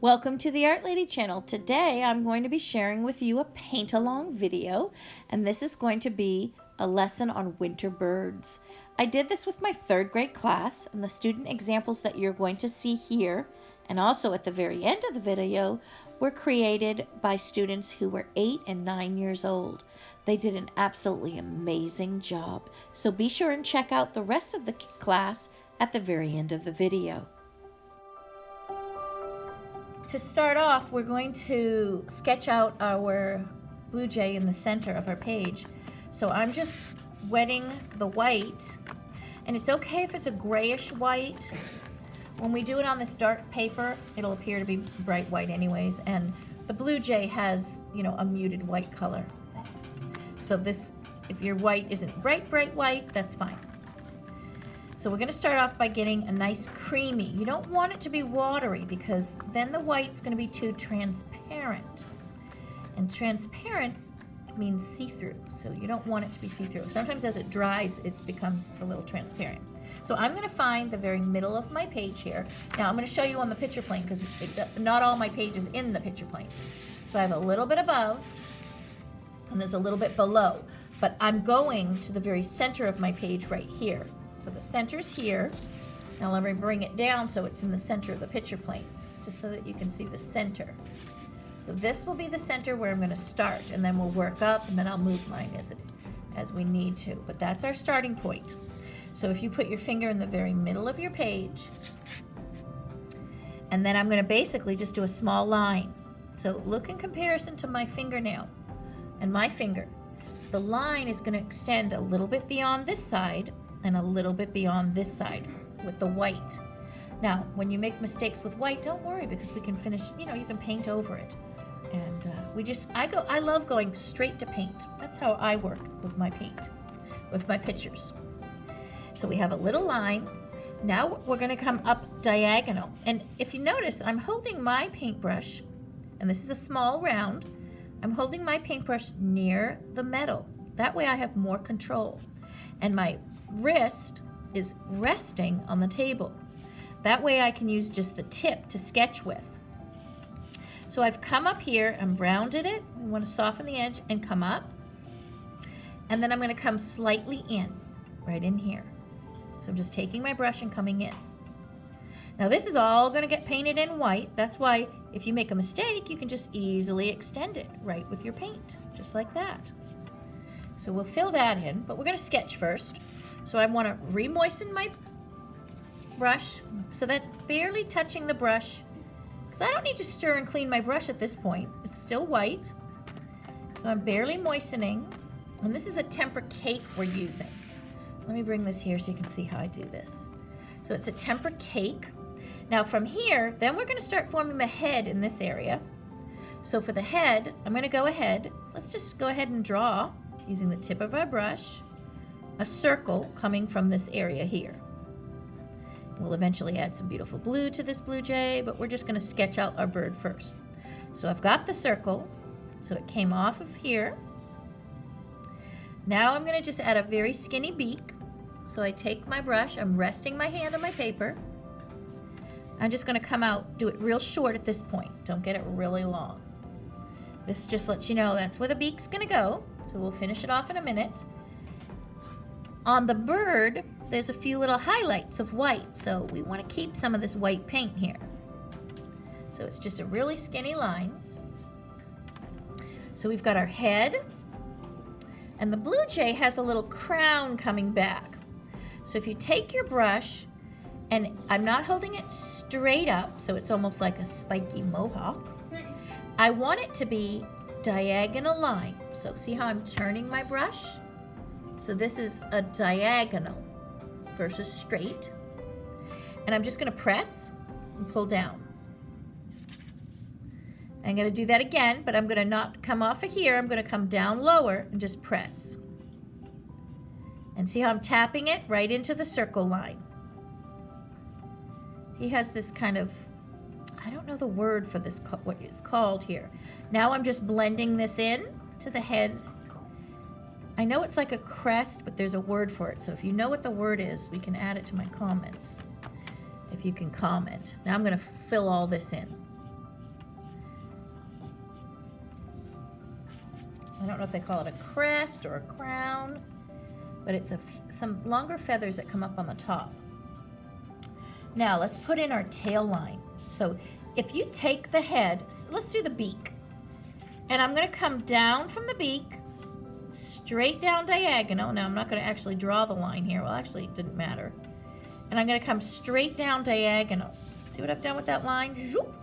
Welcome to the Art Lady channel. Today I'm going to be sharing with you a paint along video, and this is going to be a lesson on winter birds. I did this with my third grade class, and the student examples that you're going to see here and also at the very end of the video were created by students who were 8 and 9 years old. They did an absolutely amazing job, so be sure and check out the rest of the class at the very end of the video. To start off, we're going to sketch out our blue jay in the center of our page. So I'm just wetting the white, and it's okay if it's a grayish white. When we do it on this dark paper, it'll appear to be bright white anyways, and the blue jay has, a muted white color. So this, if your white isn't bright white, that's fine. So we're going to start off by getting a nice creamy. You don't want it to be watery because then the white's going to be too transparent. And transparent means see-through, so you don't want it to be see-through. Sometimes as it dries, it becomes a little transparent. So I'm going to find the very middle of my page here. Now I'm going to show you on the picture plane because not all my page is in the picture plane. So I have a little bit above and there's a little bit below, but I'm going to the very center of my page right here. So the center's here. Now let me bring it down so it's in the center of the picture plane, just so that you can see the center. So this will be the center where I'm going to start, and then we'll work up, and then I'll move mine as we need to. But that's our starting point. So if you put your finger in the very middle of your page, and then I'm going to basically just do a small line. So look in comparison to my fingernail and my finger. The line is going to extend a little bit beyond this side and a little bit beyond this side with the white. Now, when you make mistakes with white, don't worry because we can finish, you can paint over it. And I love going straight to paint. That's how I work with my paint, with my pictures. So we have a little line. Now we're gonna come up diagonal. And if you notice, I'm holding my paintbrush, and this is a small round, I'm holding my paintbrush near the metal. That way I have more control. And my wrist is resting on the table. That way I can use just the tip to sketch with. So I've come up here and rounded it. I want to soften the edge and come up. And then I'm going to come slightly in, right in here. So I'm just taking my brush and coming in. Now this is all going to get painted in white. That's why if you make a mistake, you can just easily extend it right with your paint, just like that. So we'll fill that in, but we're going to sketch first. So I want to re-moisten my brush so that's barely touching the brush, because I don't need to stir and clean my brush at this point. It's still white. So I'm barely moistening, and this is a temper cake we're using. Let me bring this here so you can see how I do this. So it's a temper cake. Now from here, then we're going to start forming the head in this area. So for the head, I'm going to go ahead. Let's just go ahead and draw using the tip of our brush a circle coming from this area here. We'll eventually add some beautiful blue to this blue jay, but we're just going to sketch out our bird first. So I've got the circle, so it came off of here. Now I'm going to just add a very skinny beak. So I take my brush, I'm resting my hand on my paper. I'm just going to come out, do it real short at this point. Don't get it really long. This just lets you know that's where the beak's going to go. So we'll finish it off in a minute. On the bird, there's a few little highlights of white, so we want to keep some of this white paint here. So it's just a really skinny line. So we've got our head, and the blue jay has a little crown coming back. So if you take your brush, and I'm not holding it straight up, so it's almost like a spiky mohawk. I want it to be diagonal line. So see how I'm turning my brush? So this is a diagonal versus straight. And I'm just going to press and pull down. I'm going to do that again, but I'm going to not come off of here. I'm going to come down lower and just press. And see how I'm tapping it right into the circle line. He has this kind of, I don't know the word for this, what it's called here. Now I'm just blending this in to the head. I know it's like a crest, but there's a word for it. So if you know what the word is, we can add it to my comments. If you can comment. Now I'm going to fill all this in. I don't know if they call it a crest or a crown, but it's some longer feathers that come up on the top. Now let's put in our tail line. So if you take the head, let's do the beak. And I'm going to come down from the beak, straight down diagonal. Now I'm not going to actually draw the line here. Well, actually it didn't matter. And I'm going to come straight down diagonal. See what I've done with that line? Zoop.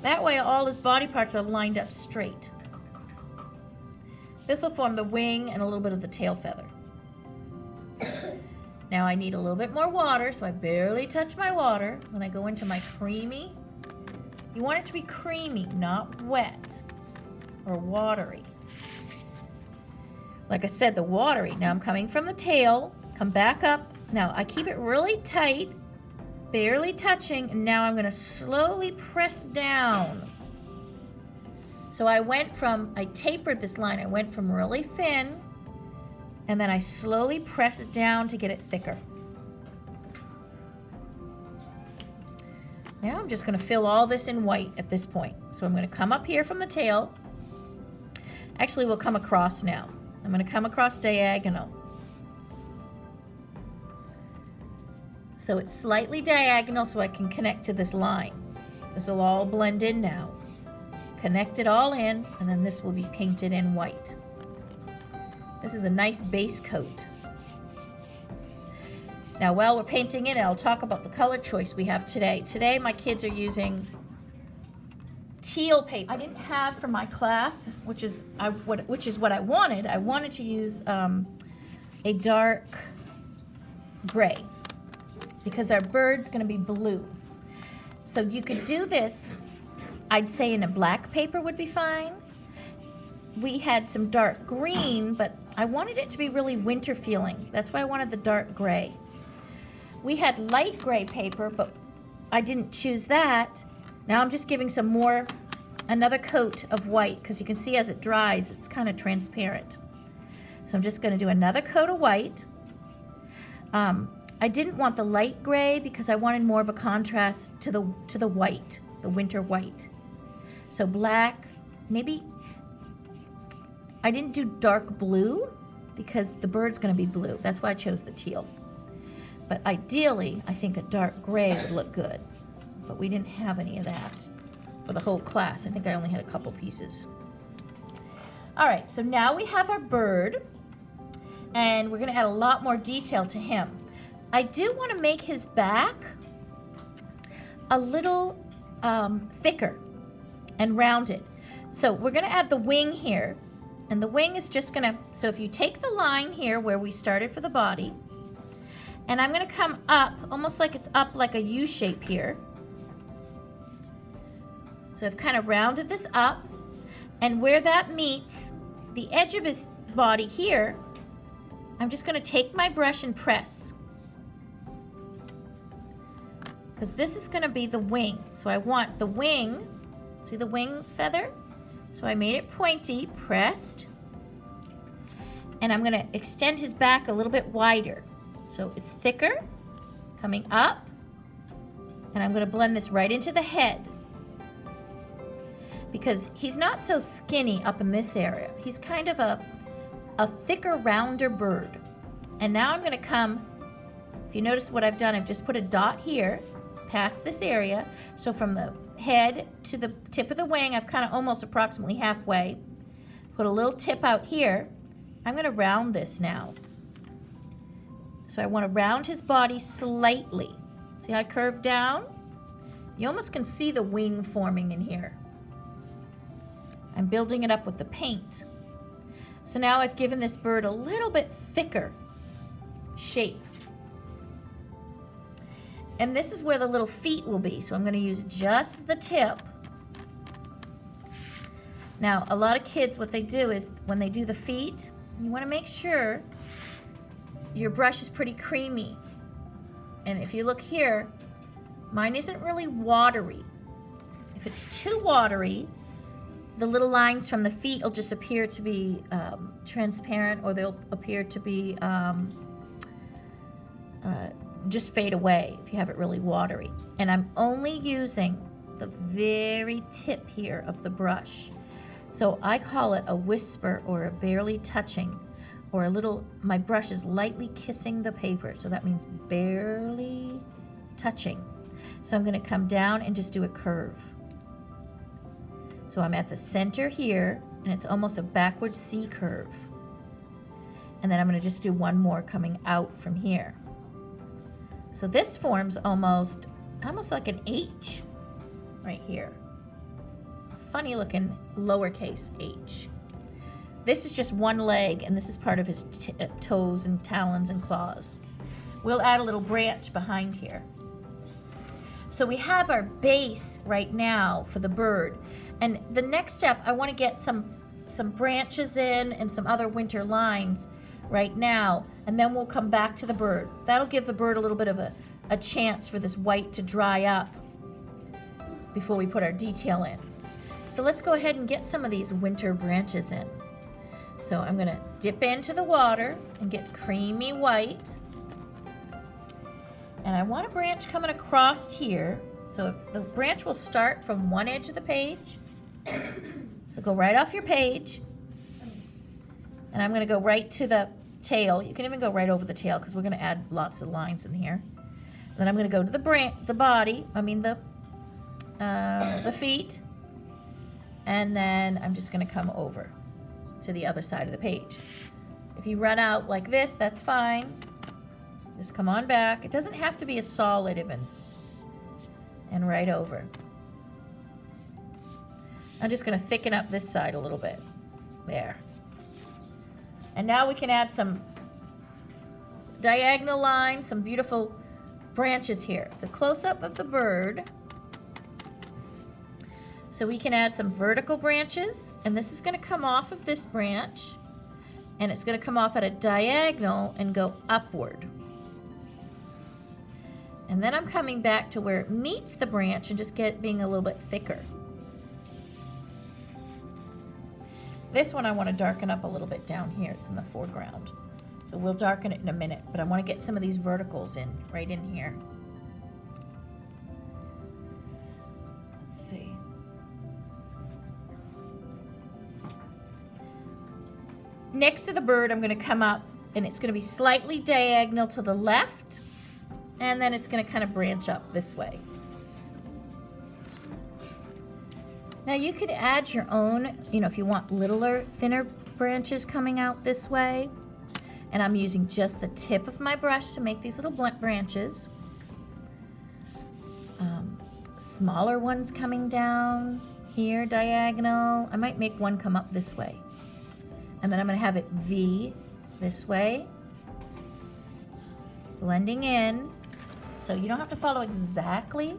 That way all his body parts are lined up straight. This will form the wing and a little bit of the tail feather. Now I need a little bit more water, so I barely touch my water when I go into my creamy. You want it to be creamy, not wet or watery. Like I said, the watery. Now I'm coming from the tail, come back up. Now I keep it really tight, barely touching, and now I'm going to slowly press down. So I tapered this line. I went from really thin, and then I slowly press it down to get it thicker. Now I'm just going to fill all this in white at this point. So I'm going to come up here from the tail. Actually, we'll come across now. I'm going to come across diagonal. So it's slightly diagonal so I can connect to this line. This will all blend in now. Connect it all in, and then this will be painted in white. This is a nice base coat. Now while we're painting it, I'll talk about the color choice we have today. Today my kids are using teal paper. I didn't have for my class, which is what I wanted. I wanted to use a dark gray because our bird's going to be blue. So you could do this, I'd say in a black paper would be fine. We had some dark green, but I wanted it to be really winter feeling. That's why I wanted the dark gray. We had light gray paper, but I didn't choose that. Now I'm just giving another coat of white, because you can see as it dries, it's kind of transparent. So I'm just going to do another coat of white. I didn't want the light gray because I wanted more of a contrast to the white, the winter white. So black, maybe. I didn't do dark blue because the bird's going to be blue. That's why I chose the teal. But ideally, I think a dark gray would look good. But we didn't have any of that for the whole class. I think I only had a couple pieces. All right, so now we have our bird, and we're going to add a lot more detail to him. I do want to make his back a little thicker and rounded. So we're going to add the wing here. And the wing is just going to, so if you take the line here where we started for the body, and I'm going to come up, almost like it's up like a U shape here. So I've kind of rounded this up, and where that meets the edge of his body here, I'm just going to take my brush and press. Because this is going to be the wing. So I want the wing, see the wing feather? So I made it pointy, pressed, and I'm going to extend his back a little bit wider. So it's thicker, coming up, and I'm going to blend this right into the head. Because he's not so skinny up in this area. He's kind of a thicker, rounder bird. And now I'm going to come, if you notice what I've done, I've just put a dot here, past this area. So from the head to the tip of the wing, I've kind of almost approximately halfway. Put a little tip out here. I'm going to round this now. So I want to round his body slightly. See how I curved down? You almost can see the wing forming in here. I'm building it up with the paint. So now I've given this bird a little bit thicker shape. And this is where the little feet will be. So I'm going to use just the tip. Now, a lot of kids, what they do is when they do the feet, you want to make sure your brush is pretty creamy. And if you look here, mine isn't really watery. If it's too watery, the little lines from the feet will just appear to be transparent, or they'll appear to be just fade away if you have it really watery. And I'm only using the very tip here of the brush. So I call it a whisper or a barely touching, or a little, my brush is lightly kissing the paper. So that means barely touching. So I'm going to come down and just do a curve. So I'm at the center here, and it's almost a backward C curve. And then I'm going to just do one more coming out from here. So this forms almost like an H right here. A funny looking lowercase h. This is just one leg, and this is part of his toes and talons and claws. We'll add a little branch behind here. So we have our base right now for the bird. And the next step, I want to get some branches in and some other winter lines right now, and then we'll come back to the bird. That'll give the bird a little bit of a chance for this white to dry up before we put our detail in. So let's go ahead and get some of these winter branches in. So I'm going to dip into the water and get creamy white. And I want a branch coming across here. So the branch will start from one edge of the page. So go right off your page. And I'm going to go right to the tail. You can even go right over the tail because we're going to add lots of lines in here. Then I'm going to go to the body, the feet. And then I'm just going to come over to the other side of the page. If you run out like this, that's fine. Just come on back. It doesn't have to be a solid even. And right over. I'm just going to thicken up this side a little bit. There. And now we can add some diagonal lines, some beautiful branches here. It's a close-up of the bird. So we can add some vertical branches, and this is going to come off of this branch, and it's going to come off at a diagonal and go upward. And then I'm coming back to where it meets the branch and just being a little bit thicker. This one I want to darken up a little bit down here. It's in the foreground. So we'll darken it in a minute, but I want to get some of these verticals in, right in here. Let's see. Next to the bird, I'm going to come up, and it's going to be slightly diagonal to the left, and then it's going to kind of branch up this way. Now you could add your own, if you want littler, thinner branches coming out this way. And I'm using just the tip of my brush to make these little branches. Smaller ones coming down here, diagonal. I might make one come up this way. And then I'm going to have it V this way, blending in. So you don't have to follow exactly.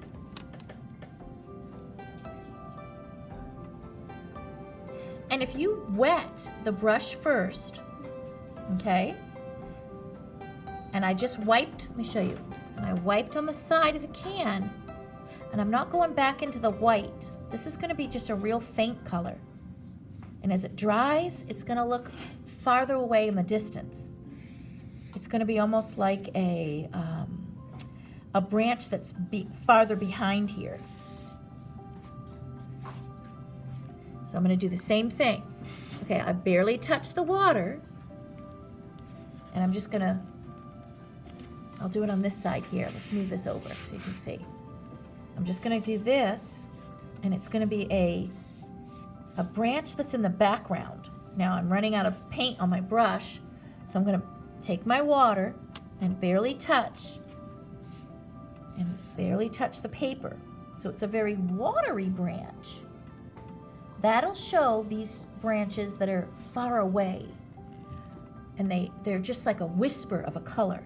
And if you wet the brush first, okay, and I just wiped, let me show you, and I wiped on the side of the can, and I'm not going back into the white. This is going to be just a real faint color. And as it dries, it's going to look farther away in the distance. It's going to be almost like a branch that's farther behind here. So I'm going to do the same thing. Okay, I barely touch the water. And I'm just going to, I'll do it on this side here. Let's move this over so you can see. I'm just going to do this, and it's going to be a branch that's in the background. Now I'm running out of paint on my brush, so I'm going to take my water and barely touch the paper. So it's a very watery branch. That'll show these branches that are far away, and they're just like a whisper of a color.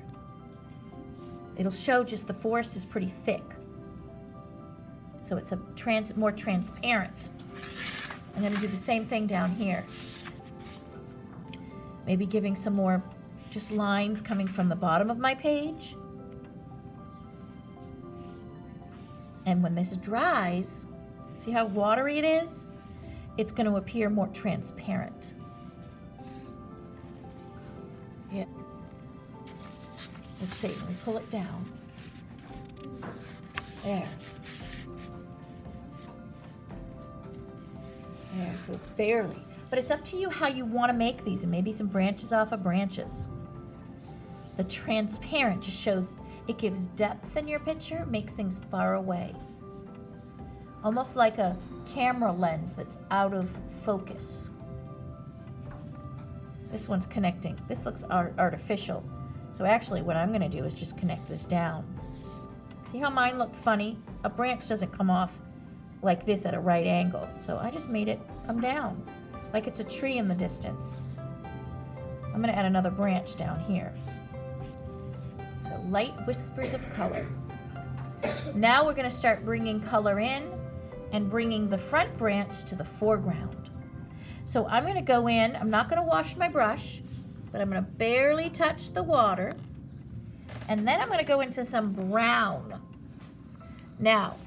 It'll show just the forest is pretty thick, so it's more transparent. I'm going to do the same thing down here. Maybe giving some more just lines coming from the bottom of my page. And when this dries, see how watery it is? It's going to appear more transparent. Yeah. Let's see, let me pull it down. There. There, so it's barely. But it's up to you how you want to make these, and maybe some branches off of branches. The transparent just shows, it gives depth in your picture, makes things far away. Almost like a camera lens that's out of focus. This one's connecting. This looks artificial. So actually what I'm going to do is just connect this down. See how mine looked funny? A branch doesn't come off like this at a right angle. So I just made it come down, like it's a tree in the distance. I'm going to add another branch down here. So light whispers of color. Now we're going to start bringing color in and bringing the front branch to the foreground. So I'm going to go in, I'm not going to wash my brush, but I'm going to barely touch the water. And then I'm going to go into some brown. Now,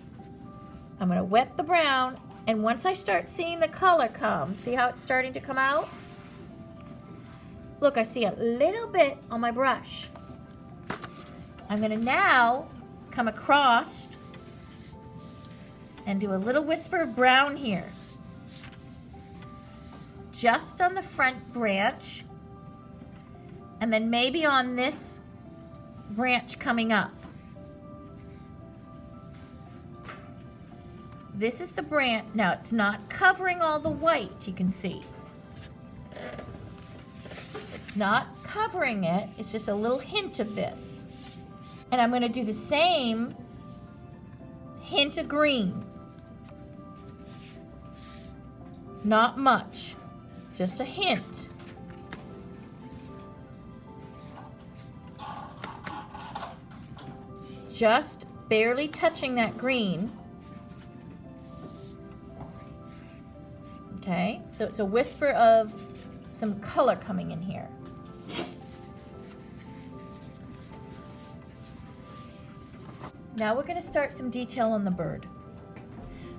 I'm going to wet the brown, and once I start seeing the color come, see how it's starting to come out? Look, I see a little bit on my brush. I'm going to now come across and do a little whisper of brown here. Just on the front branch, and then maybe on this branch coming up. This is the branch. Now it's not covering all the white, you can see. It's not covering it, it's just a little hint of this. And I'm going to do the same hint of green. Not much, just a hint. Just barely touching that green. Okay, so it's a whisper of some color coming in here. Now we're going to start some detail on the bird.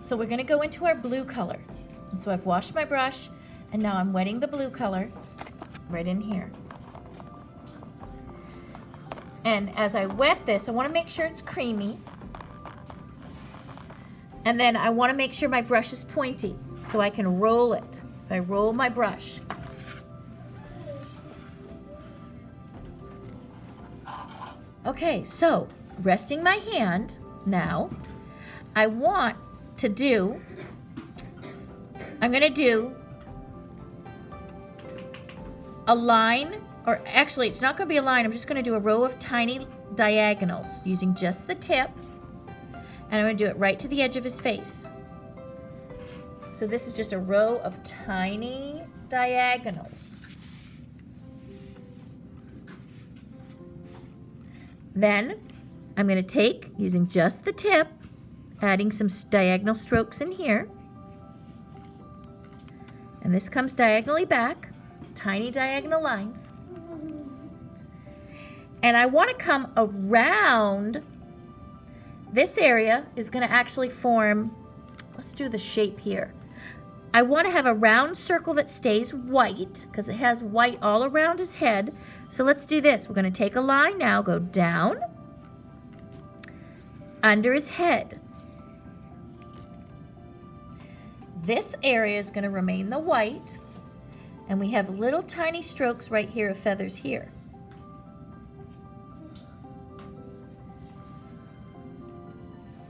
So we're going to go into our blue color. And so I've washed my brush, and now I'm wetting the blue color right in here. And as I wet this, I want to make sure it's creamy. And then I want to make sure my brush is pointy so I can roll it. If I roll my brush. Okay, so resting my hand now, I want to do, I'm going to do a line, or actually it's not going to be a line, I'm just going to do a row of tiny diagonals using just the tip, and I'm going to do it right to the edge of his face. So this is just a row of tiny diagonals. Then I'm going to take, using just the tip, adding some diagonal strokes in here. And this comes diagonally back, tiny diagonal lines. And I want to come around, this area is going to actually form, let's do the shape here. I want to have a round circle that stays white, because it has white all around his head. So let's do this. We're going to take a line now, go down, under his head. This area is going to remain the white, and we have little tiny strokes right here of feathers here.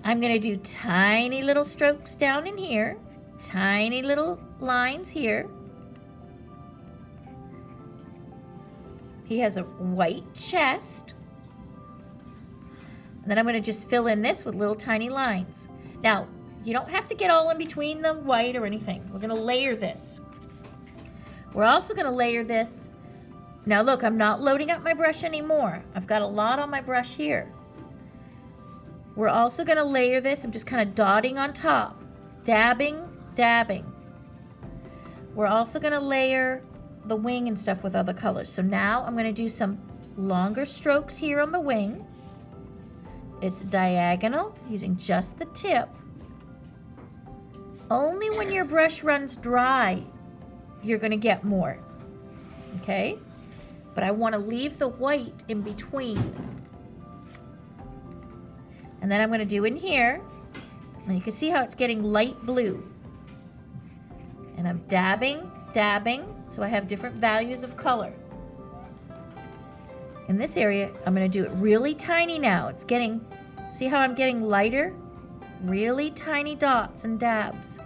I'm going to do tiny little strokes down in here, tiny little lines here. He has a white chest. And then I'm going to just fill in this with little tiny lines. Now, you don't have to get all in between the white or anything. We're going to layer this. We're also going to layer this. Now look, I'm not loading up my brush anymore. I've got a lot on my brush here. We're also going to layer this. I'm just kind of dotting on top. Dabbing, dabbing. We're also going to layer the wing and stuff with other colors. So now I'm going to do some longer strokes here on the wing. It's diagonal, using just the tip. Only when your brush runs dry, you're going to get more. Okay? But I want to leave the white in between. And then I'm going to do in here, and you can see how it's getting light blue. And I'm dabbing, dabbing, so I have different values of color. In this area, I'm going to do it really tiny now. It's getting, see how I'm getting lighter? Really tiny dots and dabs.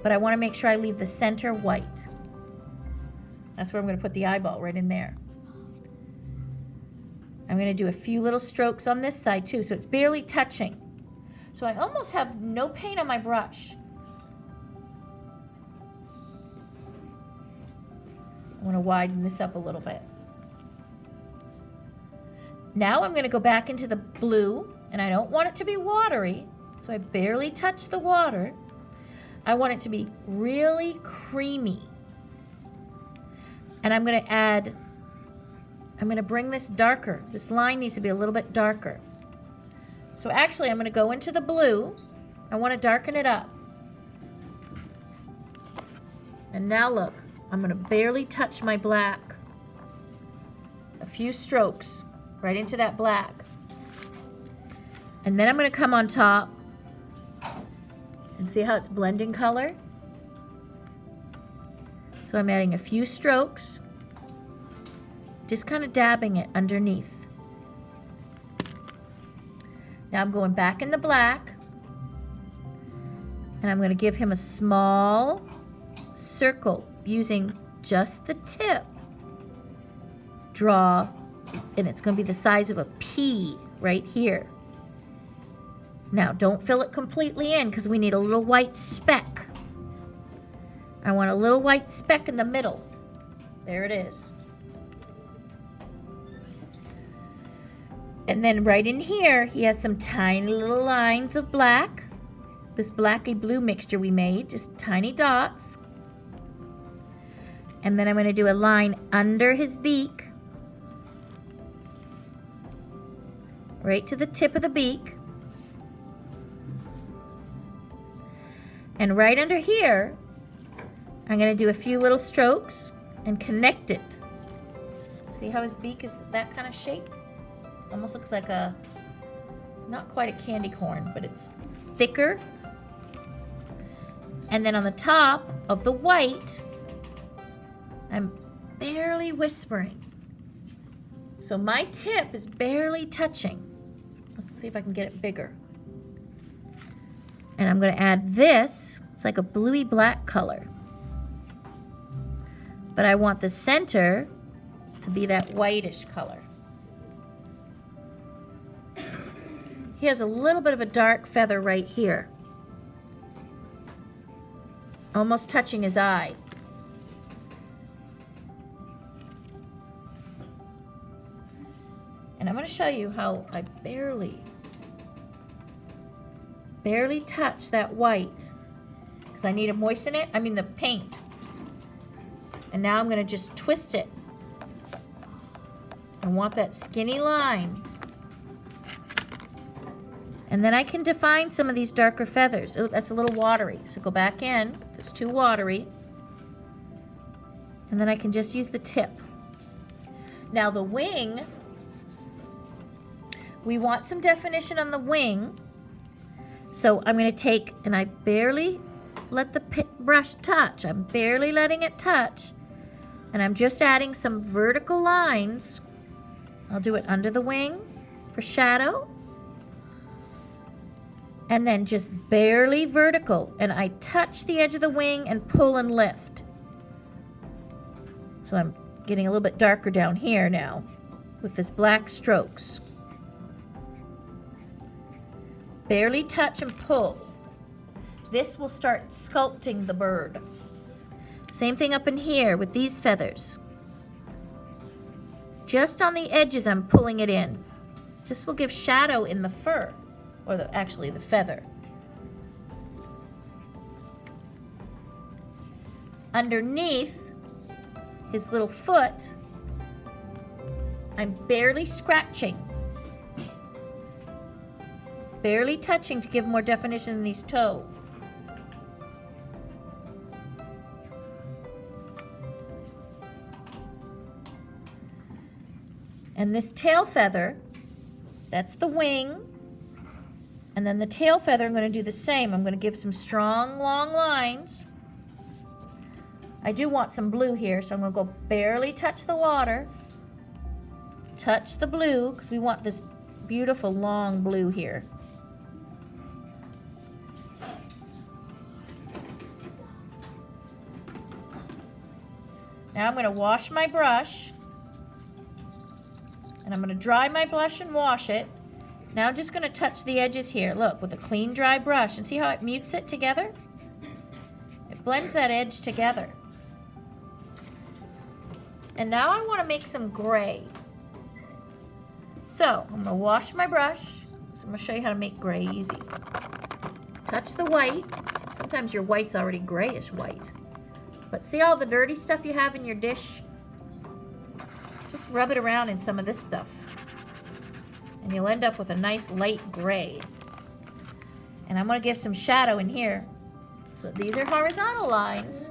But I want to make sure I leave the center white. That's where I'm going to put the eyeball, right in there. I'm going to do a few little strokes on this side too, so it's barely touching. So I almost have no paint on my brush. I want to widen this up a little bit. Now I'm going to go back into the blue, and I don't want it to be watery, so I barely touch the water. I want it to be really creamy. And I'm going to bring this darker. This line needs to be a little bit darker. So actually, I'm going to go into the blue. I want to darken it up. And now look, I'm going to barely touch my black. A few strokes right into that black. And then I'm going to come on top and see how it's blending color. So I'm adding a few strokes, just kind of dabbing it underneath. Now I'm going back in the black, and I'm going to give him a small circle using just the tip. Draw, and it's going to be the size of a pea right here. Now don't fill it completely in because we need a little white speck. I want a little white speck in the middle. There it is. And then right in here, he has some tiny little lines of black. This blacky blue mixture we made, just tiny dots. And then I'm going to do a line under his beak. Right to the tip of the beak. And right under here, I'm going to do a few little strokes and connect it. See how his beak is that kind of shape? Almost looks like a, not quite a candy corn, but it's thicker. And then on the top of the white, I'm barely whispering. So my tip is barely touching. Let's see if I can get it bigger. And I'm going to add this. It's like a bluey black color. But I want the center to be that whitish color. He has a little bit of a dark feather right here, almost touching his eye. And I'm going to show you how I barely touch that white because I need to moisten it, the paint. And now I'm going to just twist it. I want that skinny line. And then I can define some of these darker feathers. Oh, that's a little watery. So go back in if it's too watery. And then I can just use the tip. Now the wing, we want some definition on the wing. So I'm going to take, and I barely let the brush touch. I'm barely letting it touch. And I'm just adding some vertical lines. I'll do it under the wing for shadow. And then just barely vertical. And I touch the edge of the wing and pull and lift. So I'm getting a little bit darker down here now with this black strokes. Barely touch and pull. This will start sculpting the bird. Same thing up in here with these feathers. Just on the edges I'm pulling it in. This will give shadow in the fur. Or actually the feather. Underneath his little foot, I'm barely scratching. Barely touching to give more definition in these toes. And this tail feather, that's the wing. And then the tail feather, I'm going to do the same. I'm going to give some strong, long lines. I do want some blue here, so I'm going to go barely touch the water, touch the blue, because we want this beautiful long blue here. Now I'm going to wash my brush, and I'm going to dry my brush and wash it. Now I'm just going to touch the edges here, look, with a clean, dry brush, and see how it mutes it together? It blends that edge together. And now I want to make some gray. So I'm going to wash my brush. So I'm going to show you how to make gray easy. Touch the white. Sometimes your white's already grayish white. But see all the dirty stuff you have in your dish? Just rub it around in some of this stuff. And you'll end up with a nice light gray. And I'm going to give some shadow in here. So these are horizontal lines.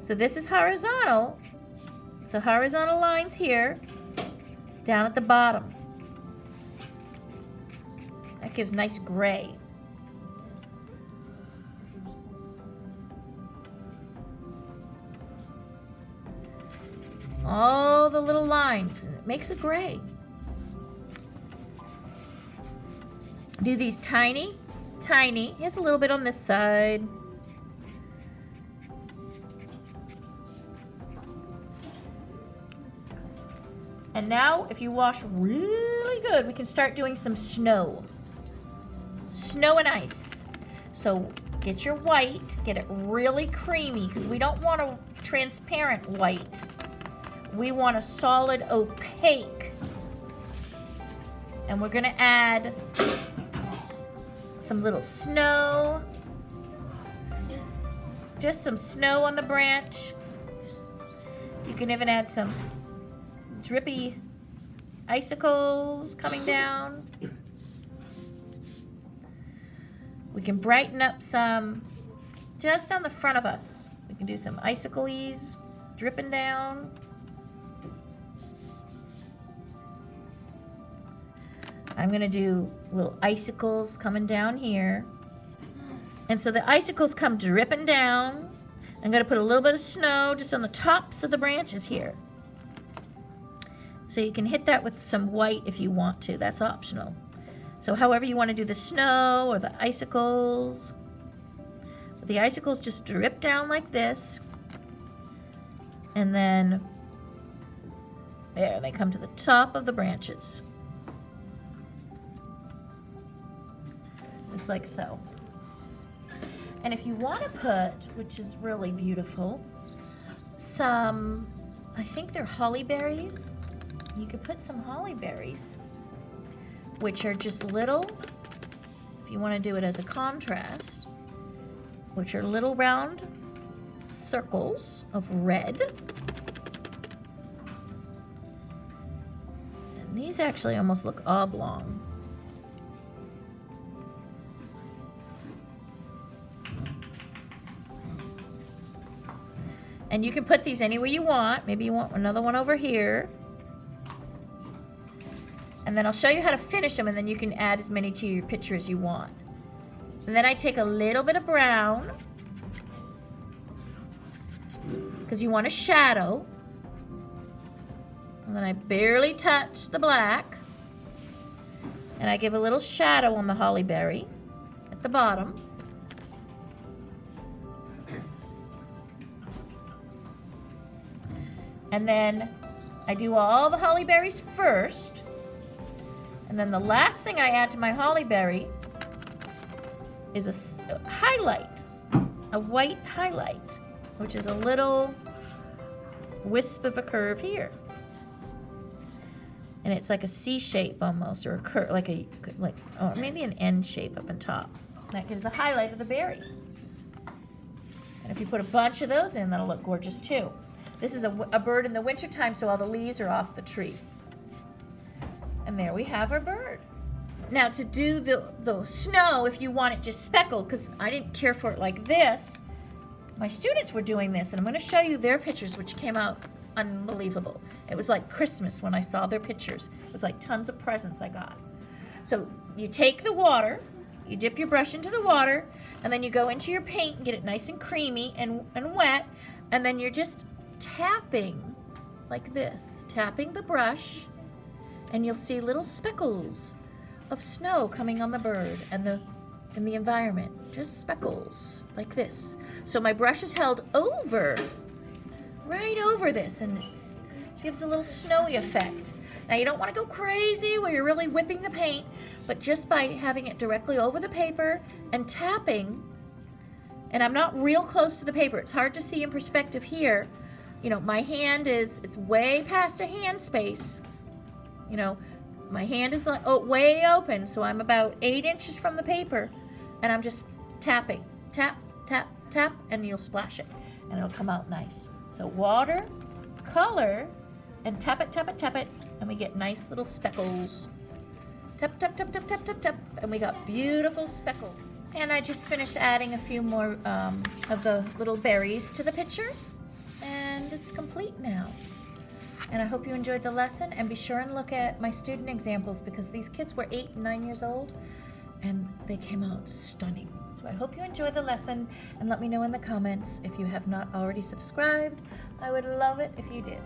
So this is horizontal. So horizontal lines here, down at the bottom. That gives nice gray. All the little lines, and it makes it gray. Do these tiny, tiny. Here's a little bit on this side. And now, if you wash really good, we can start doing some snow. Snow and ice. So get your white, get it really creamy, because we don't want a transparent white. We want a solid opaque. And we're going to add some little snow. Just some snow on the branch. You can even add some drippy icicles coming down. We can brighten up some just on the front of us. We can do some icicles dripping down. I'm going to do little icicles coming down here. And so the icicles come dripping down. I'm going to put a little bit of snow just on the tops of the branches here. So you can hit that with some white if you want to. That's optional. So however you want to do the snow or the icicles. But the icicles just drip down like this. And then there, they come to the top of the branches. Just like so. And if you want to put, which is really beautiful, some, I think they're holly berries. You could put some holly berries, which are just little, if you want to do it as a contrast, which are little round circles of red. And these actually almost look oblong. And you can put these anywhere you want. Maybe you want another one over here. And then I'll show you how to finish them, and then you can add as many to your picture as you want. And then I take a little bit of brown, because you want a shadow. And then I barely touch the black. And I give a little shadow on the holly berry at the bottom. And then I do all the holly berries first. And then the last thing I add to my holly berry is a highlight, a white highlight, which is a little wisp of a curve here. And it's like a C shape almost, or a curve, like or maybe an N shape up on top. That gives a highlight of the berry. And if you put a bunch of those in, that'll look gorgeous too. This is a bird in the wintertime, so all the leaves are off the tree. And there we have our bird. Now to do the snow, if you want it just speckled, because I didn't care for it like this, my students were doing this, and I'm going to show you their pictures, which came out unbelievable. It was like Christmas when I saw their pictures. It was like tons of presents I got. So you take the water, You dip your brush into the water, and then you go into your paint and get it nice and creamy and wet, and then you're just tapping like this, tapping the brush, and you'll see little speckles of snow coming on the bird and in the environment, just speckles like this. So my brush is held over, right over this, and it gives a little snowy effect. Now you don't want to go crazy where you're really whipping the paint, but just by having it directly over the paper and tapping, and I'm not real close to the paper, it's hard to see in perspective here. You know, my hand it's way past a hand space. You know, my hand is like, way open, so I'm about 8 inches from the paper, and I'm just tapping, tap, tap, tap, and you'll splash it, and it'll come out nice. So water, color, and tap it, tap it, tap it, and we get nice little speckles. Tap, tap, tap, tap, tap, tap, tap, and we got beautiful speckles. And I just finished adding a few more of the little berries to the picture, and it's complete now. And I hope you enjoyed the lesson, and be sure and look at my student examples because these kids were 8 and 9 years old and they came out stunning. So I hope you enjoy the lesson, and let me know in the comments if you have not already subscribed. I would love it if you did.